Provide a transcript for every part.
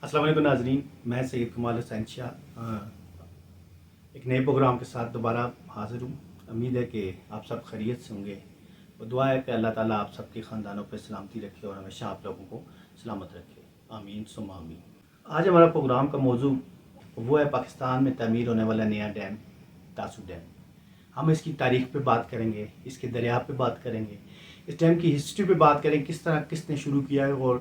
السلام علیکم ناظرین، میں سید کمال حسین شاہ ایک نئے پروگرام کے ساتھ دوبارہ حاضر ہوں۔ امید ہے کہ آپ سب خیریت سے ہوں گے۔ وہ دعا ہے کہ اللہ تعالیٰ آپ سب کے خاندانوں پہ سلامتی رکھے اور ہمیشہ آپ لوگوں کو سلامت رکھے، آمین ثم آمین۔ آج ہمارا پروگرام کا موضوع وہ ہے پاکستان میں تعمیر ہونے والا نیا ڈیم، داسو ڈیم۔ ہم اس کی تاریخ پہ بات کریں گے، اس کے دریا پہ بات کریں گے، اس ڈیم کی ہسٹری پہ بات کریں، کس طرح کس نے شروع کیا ہے اور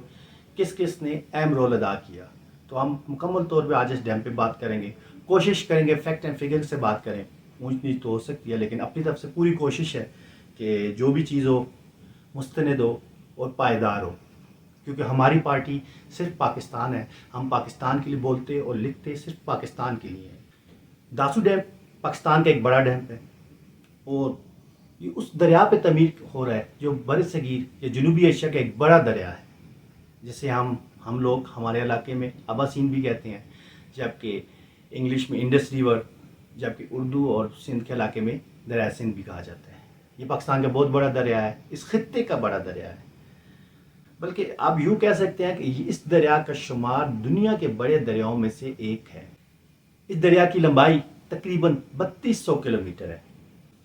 کس نے اہم رول ادا کیا۔ تو ہم مکمل طور پہ آج اس ڈیم پہ بات کریں گے، کوشش کریں گے فیکٹ اینڈ فگر سے بات کریں۔ اونچ نیچ تو ہو سکتی ہے، لیکن اپنی طرف سے پوری کوشش ہے کہ جو بھی چیز ہو مستند ہو اور پائیدار ہو، کیونکہ ہماری پارٹی صرف پاکستان ہے۔ ہم پاکستان کے لیے بولتے اور لکھتے صرف پاکستان کے لیے ہیں۔ داسو ڈیم پاکستان کا ایک بڑا ڈیم ہے اور یہ اس دریا پہ تعمیر ہو رہا ہے جو بر صغیر یا جنوبی ایشیا کا ایک بڑا دریا ہے، جسے ہم لوگ ہمارے علاقے میں آبا سین بھی کہتے ہیں، جبکہ انگلش میں انڈس ریور، جبکہ اردو اور سندھ کے علاقے میں دریا سندھ بھی کہا جاتا ہے۔ یہ پاکستان کا بہت بڑا دریا ہے، اس خطے کا بڑا دریا ہے، بلکہ آپ یوں کہہ سکتے ہیں کہ اس دریا کا شمار دنیا کے بڑے دریاؤں میں سے ایک ہے۔ اس دریا کی لمبائی تقریباً 3200 کلومیٹر ہے۔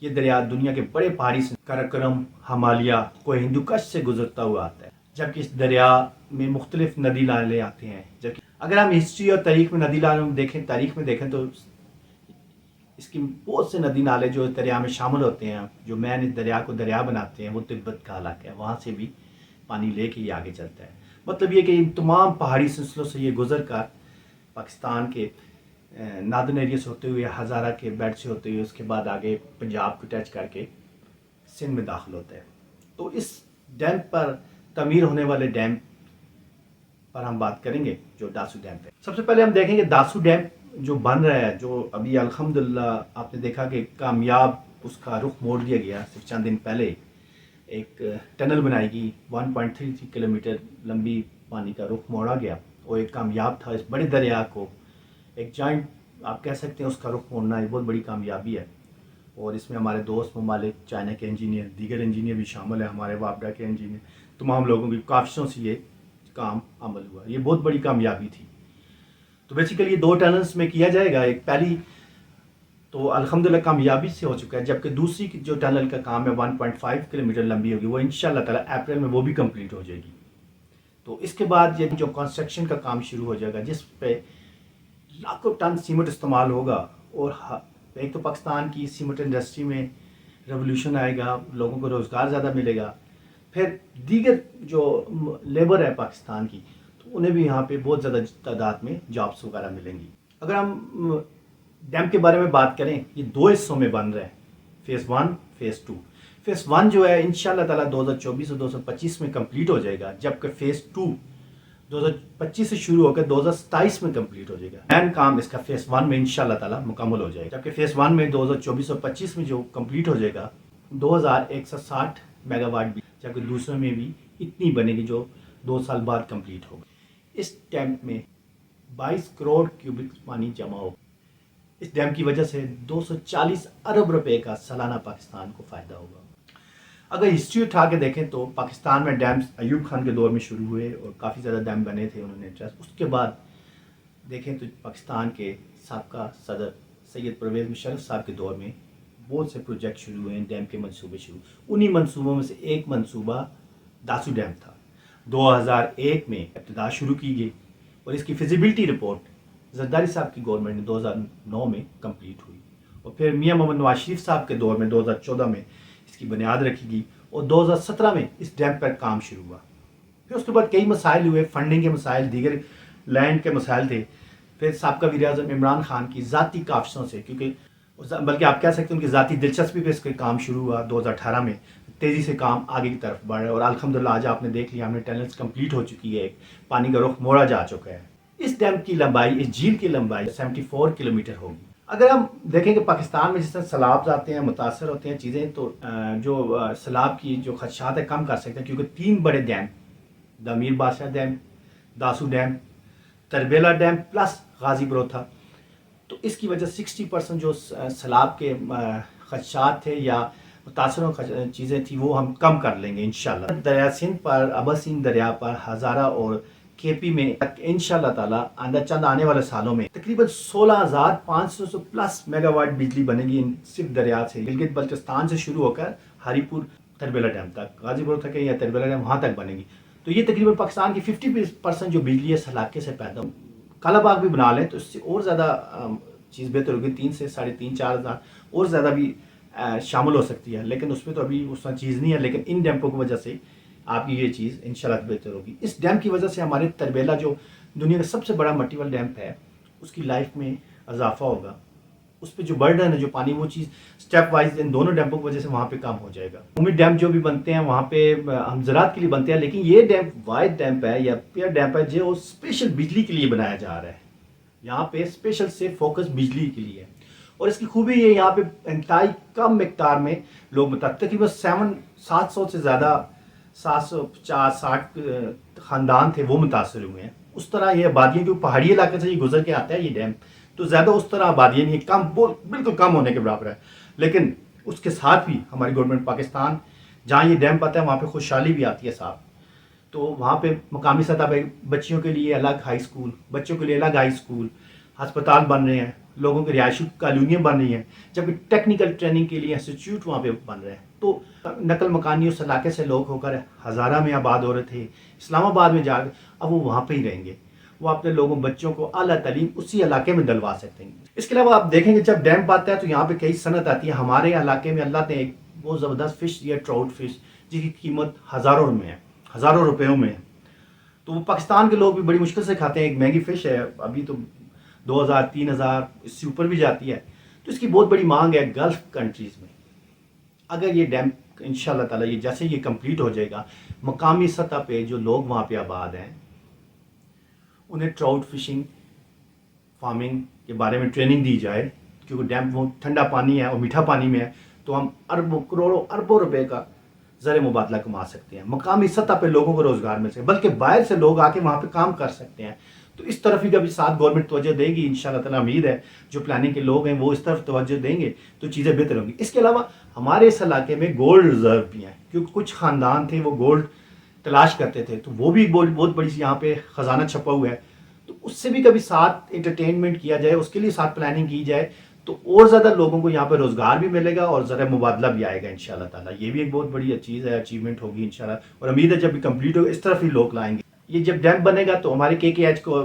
یہ دریا دنیا کے بڑے پہاڑی سے کراکرم، ہمالیہ، کوہ ہندو کش سے گزرتا ہوا آتا ہے، جبکہ اس دریا میں مختلف ندی نالے آتے ہیں۔ جبکہ اگر ہم ہسٹری اور تاریخ میں ندی نالوں میں دیکھیں، تاریخ میں دیکھیں تو اس کی بہت سے ندی نالے جو اس دریا میں شامل ہوتے ہیں، جو مین اس دریا کو دریا بناتے ہیں، وہ تبت کا علاقہ ہے، وہاں سے بھی پانی لے کے یہ آگے چلتا ہے۔ مطلب یہ کہ ان تمام پہاڑی سلسلوں سے یہ گزر کر پاکستان کے ناردن ایریا سے ہوتے ہوئے، ہزارہ کے بیلٹ سے ہوتے ہوئے، اس کے بعد آگے پنجاب کو ٹچ کر کے سندھ میں داخل ہوتا ہے۔ تو اس ڈیم پر تعمیر ہونے والے ڈیم پر ہم بات کریں گے جو داسو ڈیم ہے۔ سب سے پہلے ہم دیکھیں گے داسو ڈیم جو بن رہا ہے، جو ابھی الحمدللہ آپ نے دیکھا کہ کامیاب اس کا رخ موڑ دیا گیا۔ صرف چند دن پہلے ایک ٹنل بنائی گئی، 1.33 کلومیٹر لمبی، پانی کا رخ موڑا گیا اور ایک کامیاب تھا اس بڑے دریا کو ایک جائنٹ آپ کہہ سکتے ہیں اس کا رخ موڑنا ایک بہت بڑی کامیابی ہے۔ اور اس میں ہمارے دوست ممالک، چائنا کے انجینئر، دیگر انجینئر بھی شامل ہیں، ہمارے وابڈا کے انجینئر، تمام لوگوں کی کاوشوں سے یہ کام عمل ہوا۔ یہ بہت بڑی کامیابی تھی۔ تو بیسیکلی یہ 2 ٹنلز میں کیا جائے گا۔ ایک پہلی تو الحمدللہ کامیابی سے ہو چکا ہے، جبکہ دوسری جو ٹنل کا کام ہے 1.5 کلومیٹر لمبی ہوگی، وہ انشاءاللہ تعالیٰ اپریل میں وہ بھی کمپلیٹ ہو جائے گی۔ تو اس کے بعد یہ جو کنسٹرکشن کا کام شروع ہو جائے گا، جس پہ لاکھوں ٹن سیمنٹ استعمال ہوگا، اور ایک تو پاکستان کی سیمنٹ انڈسٹری میں ریولوشن آئے گا، لوگوں کو روزگار زیادہ ملے گا، پھر دیگر جو لیبر ہے پاکستان کی، تو انہیں بھی یہاں پہ بہت زیادہ تعداد میں جابس وغیرہ ملیں گی۔ اگر ہم ڈیم کے بارے میں بات کریں، یہ 2 حصوں میں بن رہا ہے، فیز 1، فیز 2۔ فیز 1 جو ہے انشاءاللہ تعالیٰ 2024 اور 2025 میں کمپلیٹ ہو جائے گا، جبکہ فیز 2 2025 سے شروع ہو کر 2027 میں کمپلیٹ ہو جائے گا۔ مین کام اس کا فیز 1 میں انشاءاللہ تعالیٰ مکمل ہو جائے گا، جبکہ فیز 1 میں 2024 اور 25 میں جو کمپلیٹ ہو جائے گا 2160 میگا واٹ بھی، جبکہ دوسرے میں بھی اتنی بنے گی جو 2 سال بعد کمپلیٹ ہوگا۔ اس ڈیم میں 22 کروڑ کیوبک پانی جمع ہوگا۔ اس ڈیم کی وجہ سے 240 ارب روپے کا سالانہ پاکستان کو فائدہ ہوگا۔ اگر ہسٹری اٹھا کے دیکھیں تو پاکستان میں ڈیمز ایوب خان کے دور میں شروع ہوئے اور کافی زیادہ ڈیم بنے تھے، انہوں نے اس کے بعد دیکھیں تو پاکستان کے سابقہ صدر سید پرویز مشرف صاحب کے دور میں بہت سے پروجیکٹ شروع ہوئے ہیں، ڈیم کے منصوبے شروع۔ انہی منصوبوں میں سے ایک منصوبہ داسو ڈیم تھا۔ 2001 میں ابتدا شروع کی گئی اور اس کی فیزیبلٹی رپورٹ زرداری صاحب کی گورنمنٹ نے 2009 میں کمپلیٹ ہوئی، اور پھر میاں محمد نواز شریف صاحب کے دور میں 2014 میں اس کی بنیاد رکھی گئی، اور 2017 میں اس ڈیم پر کام شروع ہوا۔ پھر اس کے بعد کئی مسائل ہوئے، فنڈنگ کے مسائل، دیگر لینڈ کے مسائل تھے۔ پھر سابقہ وزیر اعظم عمران خان کی ذاتی کاوشوں سے، بلکہ آپ کہہ سکتے ہیں ان کی ذاتی دلچسپی پہ اس کا کام شروع ہوا 2018 میں، تیزی سے کام آگے کی طرف بڑھ رہا ہے، اور الحمدللہ آج آپ نے دیکھ لیا، ہم نے ٹنلز کمپلیٹ ہو چکی ہے، پانی کا رخ موڑا جا چکا ہے۔ اس ڈیم کی لمبائی، اس جھیل کی لمبائی 74 کلومیٹر ہوگی۔ اگر ہم دیکھیں کہ پاکستان میں جس طرح سیلاب آتے ہیں، متاثر ہوتے ہیں چیزیں، تو جو سیلاب کی جو خدشات ہے کم کر سکتے ہیں، کیونکہ 3 بڑے ڈیم، دا میر Badshah dam, Dasu dam, Tarbela dam plus Ghazi Barotha, تو اس کی وجہ 60% جو سیلاب کے خدشات تھے یا متاثر چیزیں تھیں وہ ہم کم کر لیں گے انشاءاللہ۔ دریا سندھ پر، ابا سندھ دریا پر، ہزارہ اور KP में इंशाल्लाह ताला आने वाले सालों में तकरीबन 16,500 से प्लस मेगावाट बिजली बनेगी सिर्फ दरिया से, गिलगित बल्तिस्तान से शुरू होकर हरीपुर तरबेला डैम तक, गाजीपुर तक या तरबेला डैम वहाँ तक बनेगी। तो ये तकरीबन पाकिस्तान की 50% जो बिजली है इस इलाके से पैदा हो। कालाबाग भी बना लें तो इससे और ज़्यादा चीज़ बेहतर होगी, 3 से 3.5 4 हज़ार और ज़्यादा भी शामिल हो सकती है, लेकिन उसमें तो अभी उस चीज़ नहीं है। लेकिन इन डैम्पों की वजह से आपकी ये चीज़ इंशाल्लाह बेहतर होगी। इस डैम की वजह से हमारे तरबेला जो दुनिया का सबसे बड़ा मल्टीपल डैम है उसकी लाइफ में इजाफा होगा, उस पर जो बर्डन है जो पानी वो चीज़ स्टेप वाइज इन दोनों डैम्पों की वजह से वहाँ पे कम हो जाएगा। उम्मीद डैम जो भी बनते हैं वहाँ पे हम ज़राअत के लिए बनते हैं, लेकिन ये डैम वाइड डैम है या पेयर डैम है जो स्पेशल बिजली के लिए बनाया जा रहा है। यहाँ पे स्पेशल से फोकस बिजली के लिए है और इसकी खूबी ये यहाँ पे इंतहाई कम मिकदार में लोग तकरीबन 700 से ज़्यादा 750-60 ख़ानदान थे वो मुतासर हुए हैं। उस तरह ये आबादियों के पहाड़ी इलाके से ये गुजर के आता है ये डैम, तो ज़्यादा उस तरह आबादियाँ नहीं, कम बिल्कुल कम होने के बराबर है। लेकिन उसके साथ भी हमारी गवर्नमेंट पाकिस्तान जहाँ ये डैम पाता है वहाँ पे खुशहाली भी आती है साहब। तो वहाँ पे मकामी सतह पे बच्चियों के लिए अलग हाई स्कूल, बच्चों के लिए अलग हाई स्कूल, अस्पताल बन रहे हैं, लोगों की रिहायशी कॉलोनियाँ बन रही हैं, जबकि टेक्निकल ट्रेनिंग के लिए इंस्टीट्यूट वहाँ पे बन रहे हैं। तो नकल मकानी उस इलाके से लोग होकर हज़ारा में आबाद हो रहे थे, इस्लामाबाद में जाकर अब वो वहाँ पे ही रहेंगे, वो अपने लोगों बच्चों को आला तालीम उसी इलाके में दिलवा सकते हैं। इसके अलावा आप देखेंगे जब डैम पाता है तो यहाँ पे कई सनत आती है। हमारे इलाके में अल्लाह ने एक बहुत ज़बरदस्त फ़िश दिया, ट्राउट फिश, जिसकी कीमत हज़ारों में है, हज़ारों रुपयों में है। तो वो पाकिस्तान के लोग भी बड़ी मुश्किल से खाते हैं, एक महंगी फ़िश है, अभी तो 2,000-3,000 इससे ऊपर भी जाती है। तो इसकी बहुत बड़ी मांग है गल्फ़ कंट्रीज़ में। अगर ये डैम इंशाल्लाह ताला ये जैसे ये कंप्लीट हो जाएगा, मकामी सतह पे जो लोग वहाँ पे आबाद हैं उन्हें ट्राउट फिशिंग फार्मिंग के बारे में ट्रेनिंग दी जाए, क्योंकि डैम वो ठंडा पानी है और मीठा पानी में है, तो हम अरबों करोड़ों अरबों रुपए का ज़र मुबादला कमा सकते हैं, मकामी सतह पे लोगों को रोज़गार मिल सके, बल्कि बाहर से लोग आके वहाँ पे काम कर सकते हैं। तो इस तरफ ही कभी साथ गवर्नमेंट तवज्जो देगी इंशाल्लाह ताला, उम्मीद है जो प्लानिंग के लोग हैं वो इस तरफ तवज्जो देंगे तो चीज़ें बेहतर होंगी। इसके अलावा हमारे इस इलाके में गोल्ड रिजर्व भी हैं, क्योंकि कुछ ख़ानदान थे वो गोल्ड तलाश करते थे, तो वो भी बहुत बड़ी यहाँ पे ख़जाना छपा हुआ है, तो उससे भी कभी साथ एंटरटेनमेंट किया जाए, उसके लिए साथ प्लानिंग की जाए तो और ज़्यादा लोगों को यहाँ पर रोज़गार भी मिलेगा और ज़रा मुबादला भी आएगा इंशाल्लाह ताला। ये भी एक बहुत बड़ी चीज़ है, अचीवमेंट होगी इंशाल्लाह, और उम्मीद है जब भी कंप्लीट होगा इस तरफ ही लोग लाएंगे। ये जब डैम बनेगा तो हमारे KKH को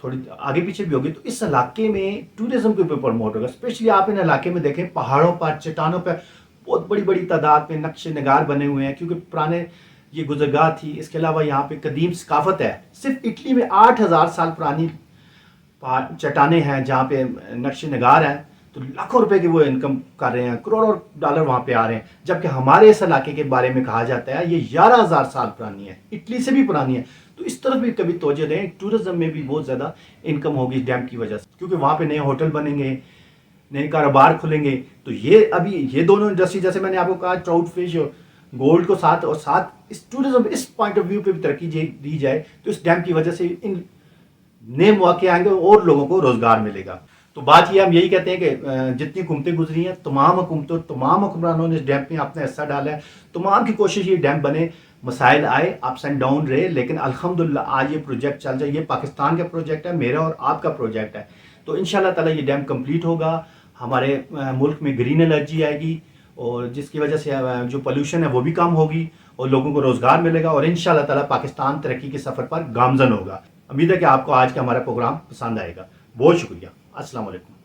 थोड़ी आगे पीछे भी होगी, तो इस इलाके में टूरिज्म के ऊपर प्रमोट होगा। स्पेशली आप इन इलाके में देखें, पहाड़ों पर चट्टानों पर बहुत बड़ी बड़ी तादाद में नक्शे नगार बने हुए हैं, क्योंकि पुराने ये गुजरगाह थी। इसके अलावा यहाँ पे कदीम सकाफत है, सिर्फ इटली में 8,000 साल पुरानी चट्टानें हैं जहाँ पे नक्शे नगार हैं, तो लाखों रुपए की वो इनकम कर रहे हैं, करोड़ों डॉलर वहाँ पे आ रहे हैं। जबकि हमारे इस इलाके के बारे में कहा जाता है ये 11,000 साल पुरानी है, इटली से भी पुरानी है। तो इस तरफ भी कभी तवज्जो दें, टूरिज्म में भी बहुत ज़्यादा इनकम होगी डैम की वजह से, क्योंकि वहाँ पे नए होटल बनेंगे, नए कारोबार खुलेंगे। तो ये अभी ये दोनों इंडस्ट्री, जैसे मैंने आपको कहा ट्राउट फिश और गोल्ड को साथ और साथ इस टूरिज्म इस पॉइंट ऑफ व्यू पे भी तरक्की दी जाए, तो इस डैम की वजह से इन नए मौके आएंगे और लोगों को रोजगार मिलेगा। तो बात ये हम यही कहते हैं कि जितनी हुकूमतें गुजरी हैं, तमाम हुकूमतों तमाम हुक्मरानों ने इस डैम में अपना हिस्सा डाला है, तमाम की कोशिश ये डैम बने, मसाइल आए, अप्स एंड डाउन रहे, लेकिन अल्हम्दुलिल्लाह आज ये प्रोजेक्ट चल जाए। ये पाकिस्तान का प्रोजेक्ट है, मेरा और आपका प्रोजेक्ट है। तो इंशाल्लाह ताला ये डैम कंप्लीट होगा, हमारे मुल्क में ग्रीन एनर्जी आएगी और जिसकी वजह से जो पोल्यूशन है वो भी कम होगी और लोगों को रोज़गार मिलेगा और इंशाल्लाह ताला पाकिस्तान तरक्की के सफ़र पर गामजन होगा। उम्मीद है कि आपको आज का हमारा प्रोग्राम पसंद आएगा। बहुत शुक्रिया। अस्सलाम वालेकुम।